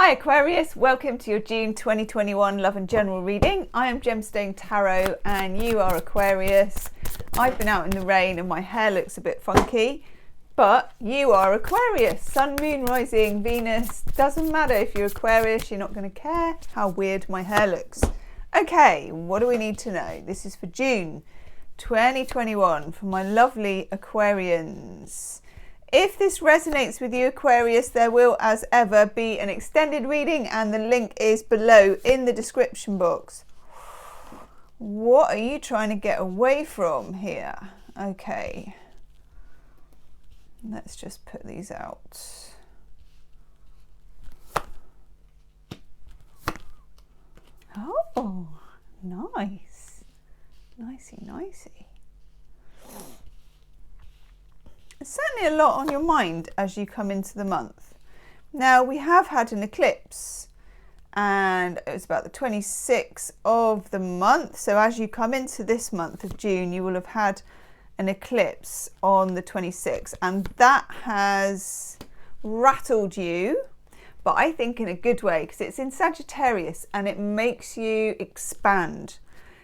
Hi Aquarius, welcome to your June 2021 Love and General reading. I am Gemstone Tarot and you are Aquarius. I've been out in the rain and my hair looks a bit funky, but you are Aquarius. Sun, Moon, Rising, Venus, doesn't matter if you're Aquarius, you're not going to care how weird my hair looks. Okay, what do we need to know? This is for June 2021 for my lovely Aquarians. If this resonates with you, Aquarius, there will, as ever, be an extended reading and the link is below in the description box. What are you trying to get away from here? Okay. Let's just put these out. Oh, nice. Nicey, nicey. There's certainly a lot on your mind as you come into the month. Now, we have had an eclipse and it was about the 26th of the month. So as you come into this month of June, you will have had an eclipse on the 26th and that has rattled you, but I think in a good way because it's in Sagittarius and it makes you expand.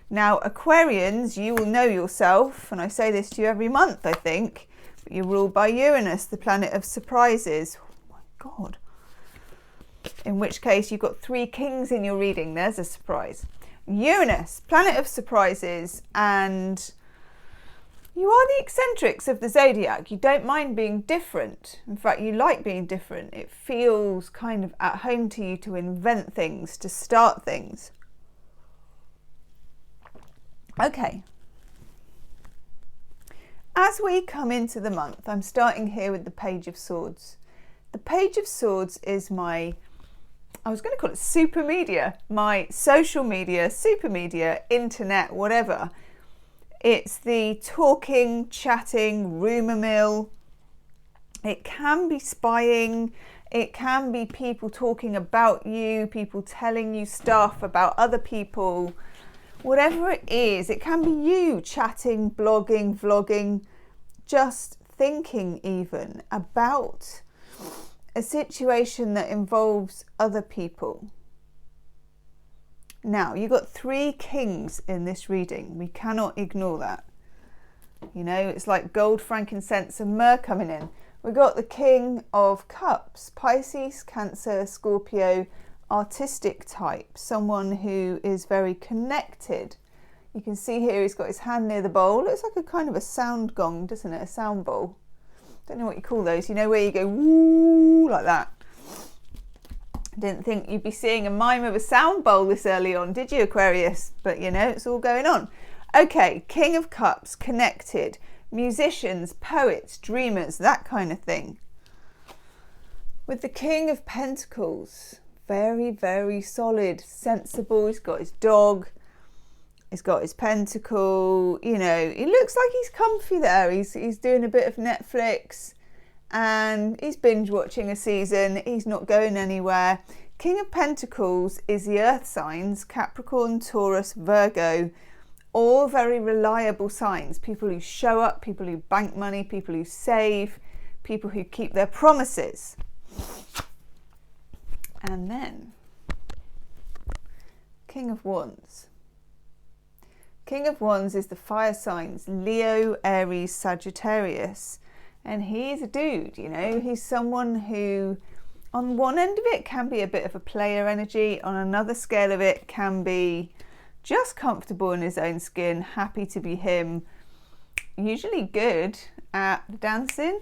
Now, Aquarians, you will know yourself, and I say this to you every month, I think, you're ruled by Uranus, the planet of surprises. Oh my God. In which case you've got three kings in your reading. There's a surprise. Uranus, planet of surprises, and you are the eccentrics of the zodiac. You don't mind being different. In fact, you like being different. It feels kind of at home to you to invent things, to start things. Okay. As we come into the month, I'm starting here with the Page of Swords. The Page of Swords is my, I was going to call it super media, my social media, super media, internet, whatever. It's the talking, chatting, rumour mill. It can be spying. It can be people talking about you, people telling you stuff about other people. Whatever it is, it can be you chatting, blogging, vlogging, just thinking even about a situation that involves other people. Now, you've got three kings in this reading. We cannot ignore that. You know, it's like gold, frankincense and myrrh coming in. We've got the King of Cups, Pisces, Cancer, Scorpio, artistic type, someone who is very connected. You can see here he's got his hand near the bowl. Looks like a kind of a sound gong, doesn't it? A sound bowl. Don't know what you call those. You know, where you go woo like that. Didn't think you'd be seeing a mime of a sound bowl this early on, did you, Aquarius? But you know, it's all going on. Okay, King of Cups, connected, musicians, poets, dreamers, that kind of thing. With the King of Pentacles, very, very solid, sensible. He's got his dog, he's got his pentacle, you know, he looks like he's comfy there. He's doing a bit of Netflix and he's binge watching a season. He's not going anywhere. King of Pentacles is the earth signs, Capricorn, Taurus, Virgo, all very reliable signs. People who show up, people who bank money, people who save, people who keep their promises. And then, King of Wands. King of Wands is the fire signs, Leo, Aries, Sagittarius. And he's a dude, you know, he's someone who, on one end of it, can be a bit of a player energy. On another scale of it, can be just comfortable in his own skin, happy to be him, usually good at the dancing,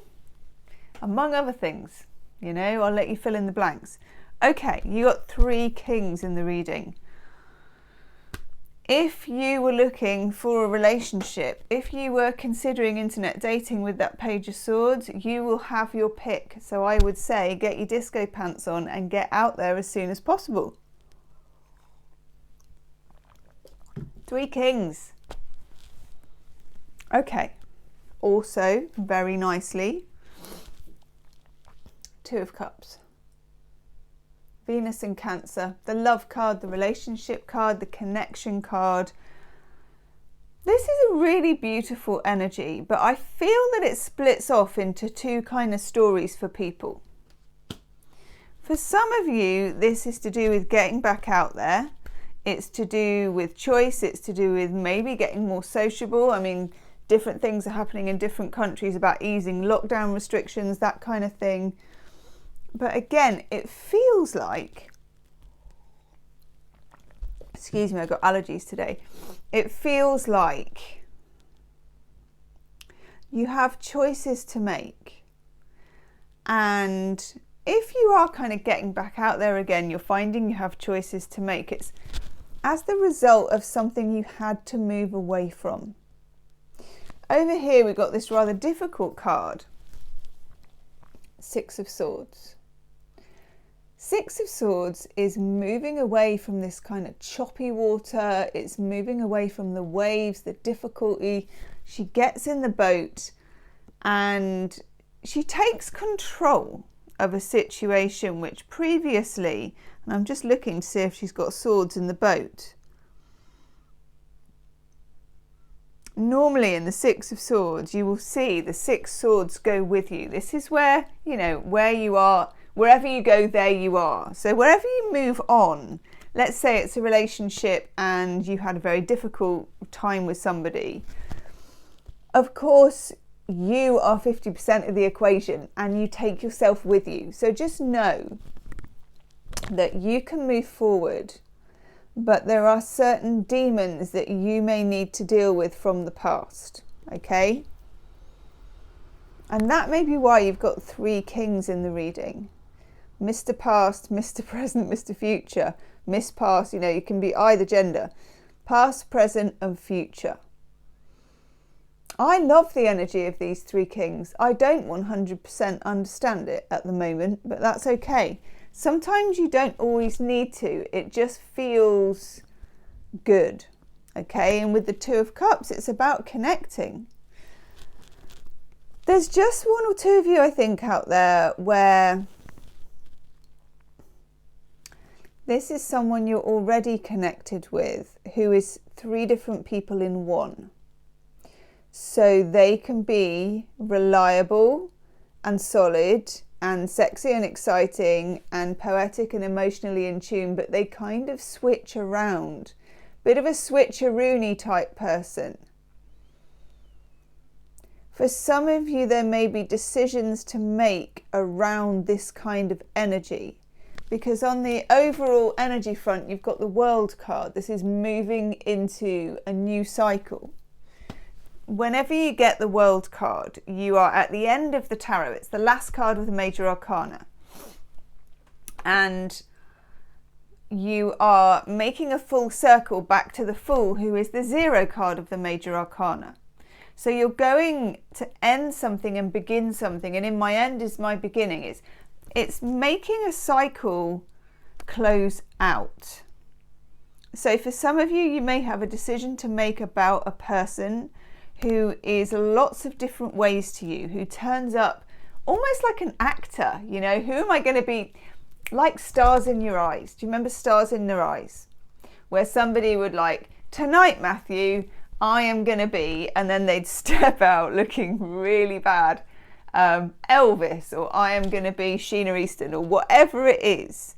among other things. You know, I'll let you fill in the blanks. Okay, you got three kings in the reading. If you were looking for a relationship, if you were considering internet dating with that Page of Swords, you will have your pick. So I would say get your disco pants on and get out there as soon as possible. Three kings. Okay, also very nicely, Two of Cups. Venus in Cancer, the love card, the relationship card, the connection card. This is a really beautiful energy, but I feel that it splits off into two kind of stories for people. For some of you, this is to do with getting back out there. It's to do with choice. It's to do with maybe getting more sociable. I mean, different things are happening in different countries about easing lockdown restrictions, that kind of thing. But again, it feels like, excuse me, I've got allergies today. It feels like you have choices to make. And if you are kind of getting back out there again, you're finding you have choices to make. It's as the result of something you had to move away from. Over here, we've got this rather difficult card. Six of Swords. Six of Swords is moving away from this kind of choppy water. It's moving away from the waves, the difficulty. She gets in the boat and she takes control of a situation which previously, and I'm just looking to see if she's got swords in the boat. Normally in the Six of Swords, you will see the six swords go with you. This is where, you know, where you are. Wherever you go, there you are. So wherever you move on, let's say it's a relationship and you had a very difficult time with somebody. Of course, you are 50% of the equation and you take yourself with you. So just know that you can move forward, but there are certain demons that you may need to deal with from the past, okay? And that may be why you've got three kings in the reading. Mr. Past, Mr. Present, Mr. Future. Miss Past, you know, you can be either gender. Past, present and future. I love the energy of these three kings. I don't 100% understand it at the moment, but that's okay. Sometimes you don't always need to. It just feels good, okay? And with the Two of Cups, it's about connecting. There's just one or two of you, I think, out there where this is someone you're already connected with, who is three different people in one. So they can be reliable and solid and sexy and exciting and poetic and emotionally in tune, but they kind of switch around. Bit of a switcheroony type person. For some of you, there may be decisions to make around this kind of energy. Because on the overall energy front, you've got the World card. This is moving into a new cycle. Whenever you get the World card, you are at the end of the tarot. It's the last card of the major arcana. And you are making a full circle back to the Fool, who is the 0 card of the major arcana. So you're going to end something and begin something. And in my end is my beginning. It's making a cycle close out. So for some of you, you may have a decision to make about a person who is lots of different ways to you, who turns up almost like an actor. You know, who am I going to be? Like stars in your eyes. Do you remember Stars in Their Eyes? Where somebody would like, tonight, Matthew, I am going to be, and then they'd step out looking really bad. Elvis, or I am going to be Sheena Easton, or whatever it is.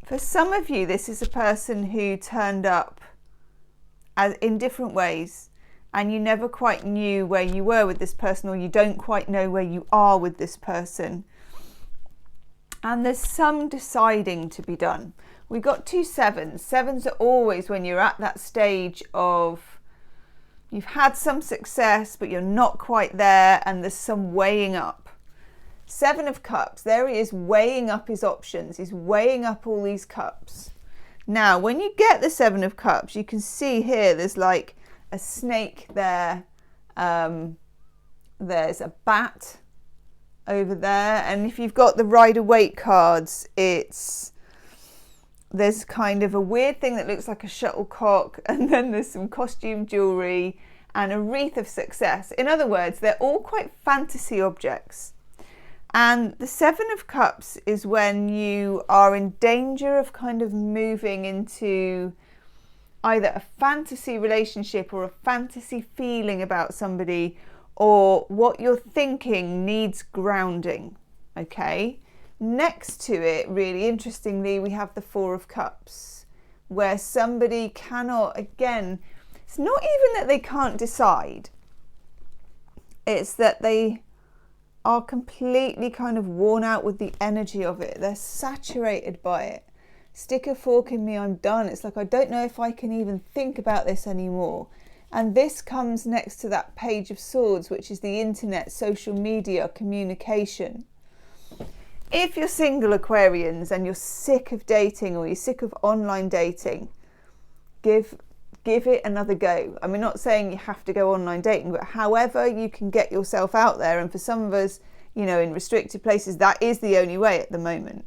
For some of you, this is a person who turned up in different ways, and you never quite knew where you were with this person, or you don't quite know where you are with this person. And there's some deciding to be done. We got 2 sevens. Sevens are always when you're at that stage of you've had some success, but you're not quite there, and there's some weighing up. 7 of Cups, there he is weighing up his options. He's weighing up all these cups. Now, when you get the 7 of Cups, you can see here there's like a snake there. There's a bat over there. And if you've got the Rider-Waite cards, there's kind of a weird thing that looks like a shuttlecock, and then there's some costume jewelry and a wreath of success. In other words, they're all quite fantasy objects. And the 7 of Cups is when you are in danger of kind of moving into either a fantasy relationship or a fantasy feeling about somebody, or what you're thinking needs grounding, okay? Next to it, really interestingly, we have the Four of Cups, where somebody cannot, again, it's not even that they can't decide, it's that they are completely kind of worn out with the energy of it. They're saturated by it. Stick a fork in me, I'm done. It's like, I don't know if I can even think about this anymore. And this comes next to that Page of Swords, which is the internet, social media, communication. If you're single Aquarians and you're sick of dating or you're sick of online dating, give it another go. I'm not saying you have to go online dating, but however you can get yourself out there, and for some of us, you know, in restricted places, that is the only way at the moment.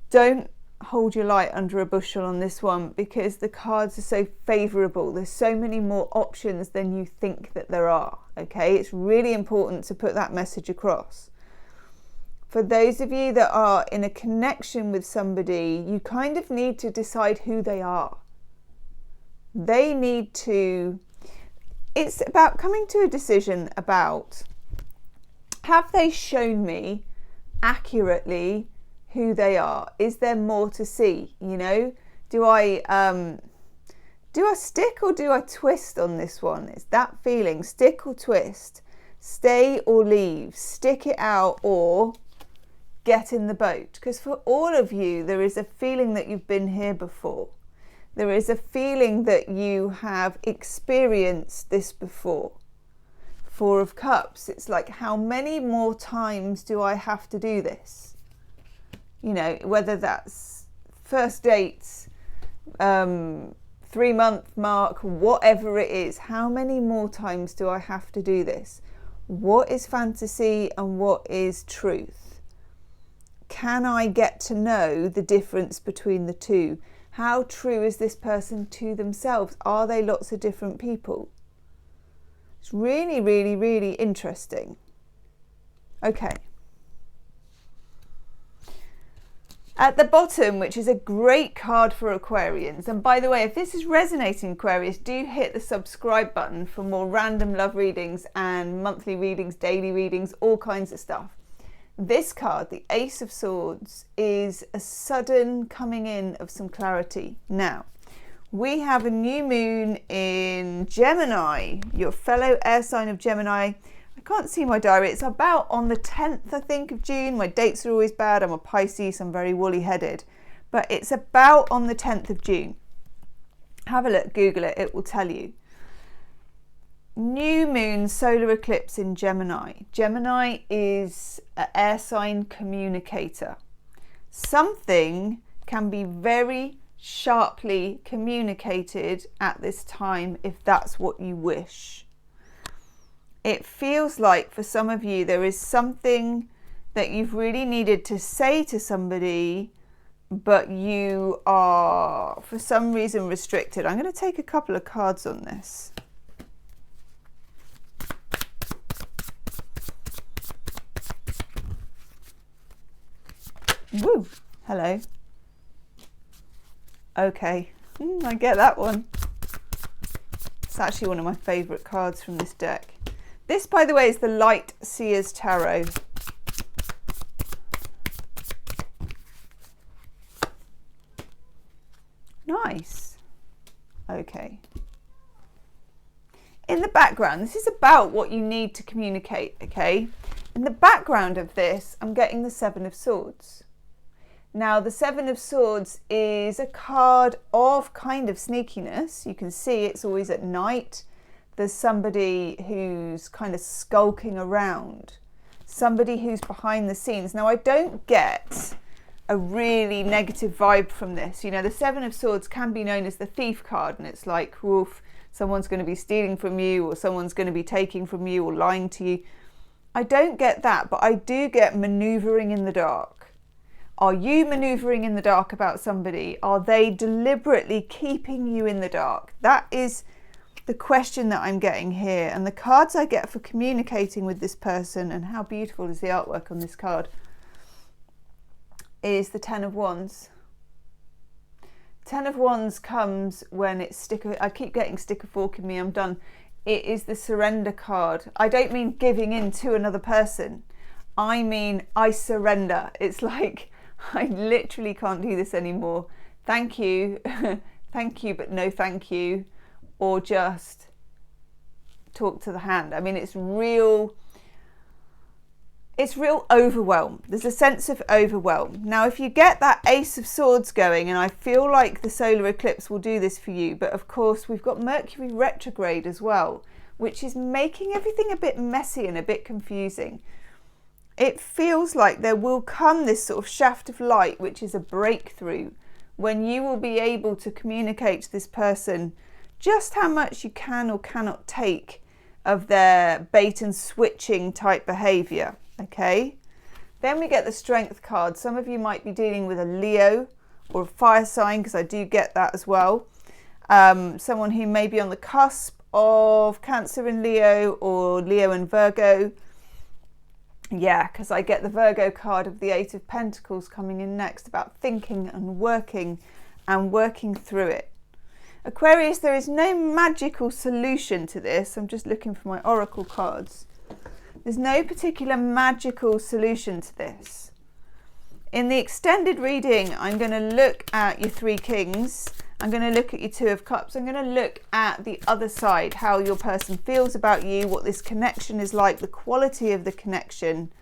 Don't hold your light under a bushel on this one, because the cards are so favourable. There's so many more options than you think that there are, okay? It's really important to put that message across. For those of you that are in a connection with somebody, you kind of need to decide who they are. They need to, it's about coming to a decision about, have they shown me accurately who they are? Is there more to see? You know, do I stick or do I twist on this one? It's that feeling, stick or twist, stay or leave, stick it out or get in the boat. Because for all of you, there is a feeling that you've been here before. There is a feeling that you have experienced this before. Four of Cups, it's like, how many more times do I have to do this? You know, whether that's first dates, 3-month mark, whatever it is, how many more times do I have to do this? What is fantasy and what is truth? Can I get to know the difference between the two? How true is this person to themselves? Are they lots of different people? It's really, really, really interesting. Okay. At the bottom, which is a great card for Aquarians, and by the way, if this is resonating, Aquarius, do hit the subscribe button for more random love readings and monthly readings, daily readings, all kinds of stuff. This card, the Ace of Swords, is a sudden coming in of some clarity. Now, we have a new moon in Gemini, your fellow air sign of Gemini. I can't see my diary. It's about on the 10th, I think, of June. My dates are always bad. I'm a Pisces. I'm very woolly-headed. But it's about on the 10th of June. Have a look. Google it. It will tell you. New Moon Solar Eclipse in Gemini. Gemini is an air sign communicator. Something can be very sharply communicated at this time if that's what you wish. It feels like for some of you there is something that you've really needed to say to somebody, but you are for some reason restricted. I'm going to take a couple of cards on this. Woo! Hello. Okay, I get that one. It's actually one of my favourite cards from this deck. This, by the way, is the Light Seer's Tarot. Nice. Okay. In the background, this is about what you need to communicate, okay? In the background of this, I'm getting the Seven of Swords. Now, the Seven of Swords is a card of kind of sneakiness. You can see it's always at night. There's somebody who's kind of skulking around, somebody who's behind the scenes. Now, I don't get a really negative vibe from this. You know, the Seven of Swords can be known as the thief card, and it's like, woof, someone's going to be stealing from you, or someone's going to be taking from you, or lying to you. I don't get that, but I do get maneuvering in the dark. Are you maneuvering in the dark about somebody? Are they deliberately keeping you in the dark? That is the question that I'm getting here. And the cards I get for communicating with this person, and how beautiful is the artwork on this card, is the Ten of Wands. Ten of Wands comes when it's I keep getting stick a fork in me, I'm done. It is the surrender card. I don't mean giving in to another person. I mean, I surrender. It's like, I literally can't do this anymore. Thank you. Thank you, but no thank you. Or just talk to the hand. I mean, it's real overwhelm. There's a sense of overwhelm. Now, if you get that Ace of Swords going, and I feel like the solar eclipse will do this for you, but of course we've got Mercury retrograde as well, which is making everything a bit messy and a bit confusing. It feels like there will come this sort of shaft of light, which is a breakthrough, when you will be able to communicate to this person just how much you can or cannot take of their bait and switching type behavior. Okay, then we get the Strength card. Some of you might be dealing with a Leo or a fire sign, because I do get that as well. Someone who may be on the cusp of Cancer and Leo, or Leo and Virgo. Yeah, because I get the Virgo card of the Eight of Pentacles coming in next, about thinking and working through it. Aquarius, there is no magical solution to this. I'm just looking for my oracle cards. There's no particular magical solution to this. In the extended reading, I'm going to look at your Three Kings. I'm going to look at your Two of Cups. I'm going to look at the other side, how your person feels about you, what this connection is like, the quality of the connection.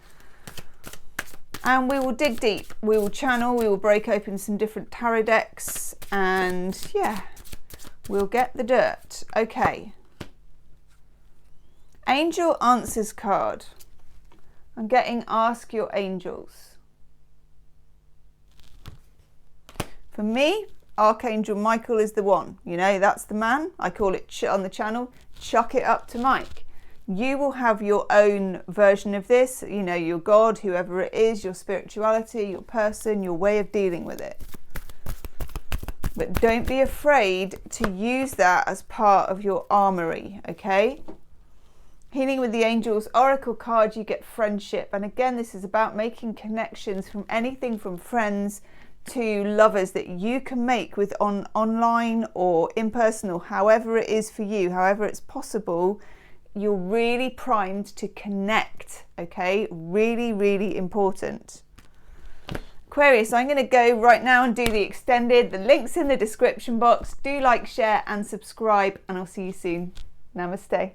And we will dig deep. We will channel. We will break open some different tarot decks. And yeah, we'll get the dirt. Okay. Angel Answers card. I'm getting Ask Your Angels. For me, Archangel Michael is the one. You know, that's the man. I call it on the channel, chuck it up to Mike. You will have your own version of this. You know, your God, whoever it is, your spirituality, your person, your way of dealing with it. But don't be afraid to use that as part of your armory, okay? Healing with the Angels Oracle card, you get friendship. And again, this is about making connections, from anything from friends to lovers that you can make with online or in person, or however it is for you, however it's possible. You're really primed to connect, okay? Really, really important. Aquarius, I'm going to go right now and do the extended. The link's in the description box. Do like, share and subscribe, and I'll see you soon. Namaste.